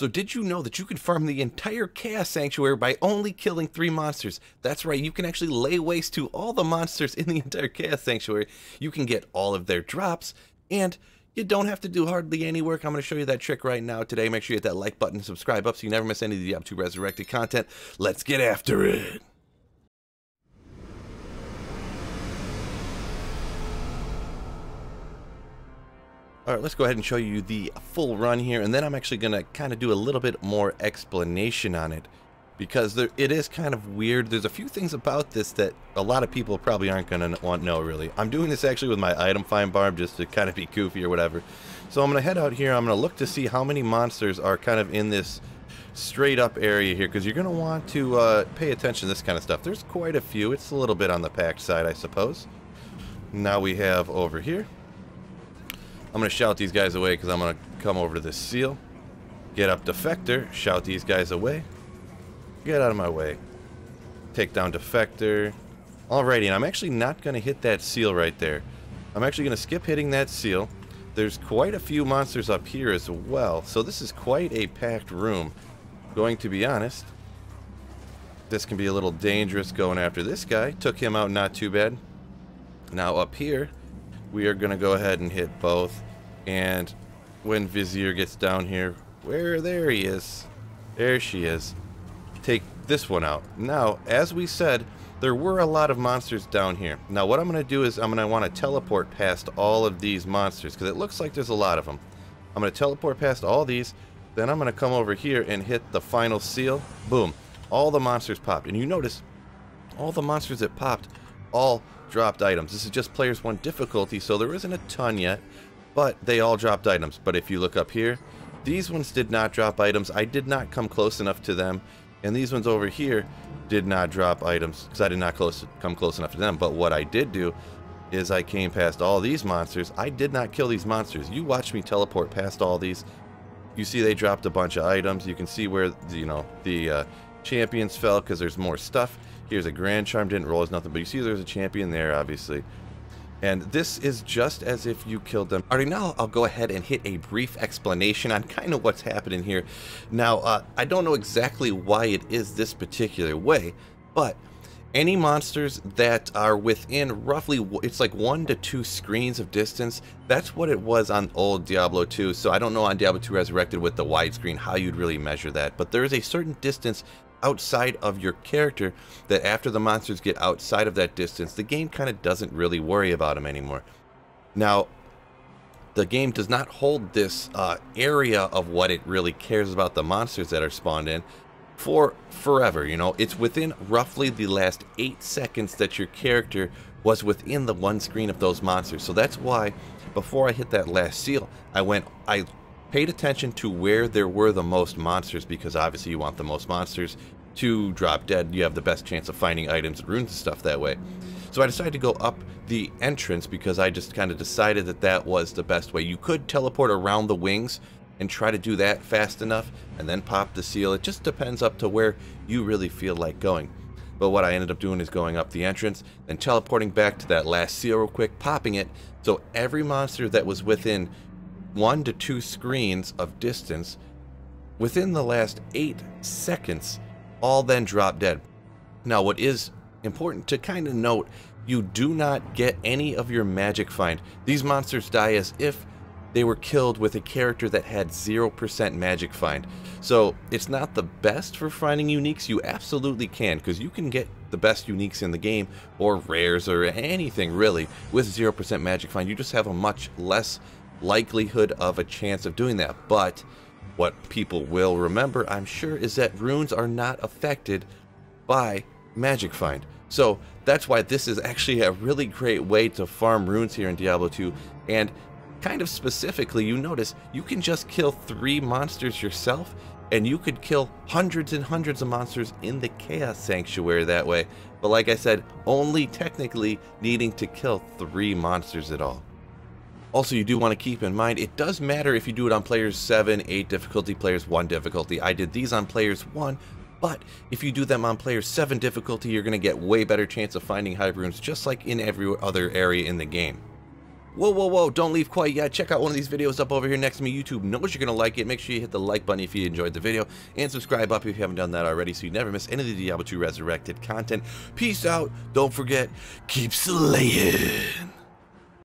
So did you know that you can farm the entire Chaos Sanctuary by only killing 3 monsters? That's right, you can actually lay waste to all the monsters in the entire Chaos Sanctuary. You can get all of their drops, and you don't have to do hardly any work. I'm going to show you that trick right now today. Make sure you hit that like button and subscribe up so you never miss any of the Diablo 2 Resurrected content. Let's get after it! Alright, let's go ahead and show you the full run here, and then I'm actually going to kind of do a little bit more explanation on it, because it is kind of weird. There's a few things about this that a lot of people probably aren't going to want to know, really. I'm doing this actually with my item find bar just to kind of be goofy or whatever. So I'm going to head out here. I'm going to look to see how many monsters are kind of in this straight up area here, because you're going to want to pay attention to this kind of stuff. There's quite a few. It's a little bit on the packed side, I suppose. Now we have over here. I'm going to shout these guys away because I'm going to come over to this seal. Get up Defector. Shout these guys away. Get out of my way. Take down Defector. Alrighty, and I'm actually not going to hit that seal right there. I'm actually going to skip hitting that seal. There's quite a few monsters up here as well, so this is quite a packed room. Going to be honest, this can be a little dangerous going after this guy. Took him out not too bad. Now up here, we are going to go ahead and hit both, and when Vizier gets down here, there he is, there she is, take this one out. Now, as we said, there were a lot of monsters down here. Now what I'm going to do is I'm going to want to teleport past all of these monsters, because it looks like there's a lot of them. I'm going to teleport past all these, then I'm going to come over here and hit the final seal. Boom, all the monsters popped, and you notice all the monsters that popped all dropped items. This is just players 1 difficulty, so there isn't a ton yet, but they all dropped items. But if you look up here, these ones did not drop items. I did not come close enough to them, and these ones over here did not drop items because I did not come close enough to them. But what I did do is I came past all these monsters. I did not kill these monsters. You watch me teleport past all these. You see they dropped a bunch of items. You can see where the champions fell because there's more stuff. Here's a Grand Charm, didn't roll as nothing, but you see there's a champion there, obviously. And this is just as if you killed them. Alright, now I'll go ahead and hit a brief explanation on kind of what's happening here. Now, I don't know exactly why it is this particular way, but any monsters that are within roughly, it's like 1 to 2 screens of distance, that's what it was on old Diablo 2. So I don't know on Diablo 2 Resurrected with the widescreen how you'd really measure that, but there is a certain distance outside of your character that after the monsters get outside of that distance, the game kind of doesn't really worry about them anymore. Now, the game does not hold this area of what it really cares about the monsters that are spawned in for forever. You know, it's within roughly the last 8 seconds that your character was within the 1 screen of those monsters. So that's why before I hit that last seal, I paid attention to where there were the most monsters, because obviously you want the most monsters to drop dead. You have the best chance of finding items and runes and stuff that way. So I decided to go up the entrance because I just kind of decided that that was the best way. You could teleport around the wings and try to do that fast enough and then pop the seal. It just depends up to where you really feel like going. But what I ended up doing is going up the entrance, then teleporting back to that last seal real quick, popping it, so every monster that was within 1 to 2 screens of distance within the last 8 seconds all then drop dead. Now what is important to kind of note, you do not get any of your magic find. These monsters die as if they were killed with a character that had 0% magic find. So it's not the best for finding uniques. You absolutely can, because you can get the best uniques in the game, or rares, or anything really, with 0% magic find. You just have a much less likelihood of a chance of doing that. But what people will remember, I'm sure, is that runes are not affected by magic find. So that's why this is actually a really great way to farm runes here in Diablo 2. And kind of specifically, you notice you can just kill 3 monsters yourself, and you could kill hundreds and hundreds of monsters in the Chaos Sanctuary that way. But like I said, only technically needing to kill 3 monsters at all. Also, you do want to keep in mind, it does matter if you do it on players 7, 8 difficulty, players 1 difficulty. I did these on players 1, but if you do them on players 7 difficulty, you're going to get way better chance of finding high runes, just like in every other area in the game. Whoa, whoa, whoa, don't leave quite yet. Check out one of these videos up over here next to me. YouTube knows you're going to like it. Make sure you hit the like button if you enjoyed the video, and subscribe up if you haven't done that already so you never miss any of the Diablo 2 Resurrected content. Peace out. Don't forget, keep slaying.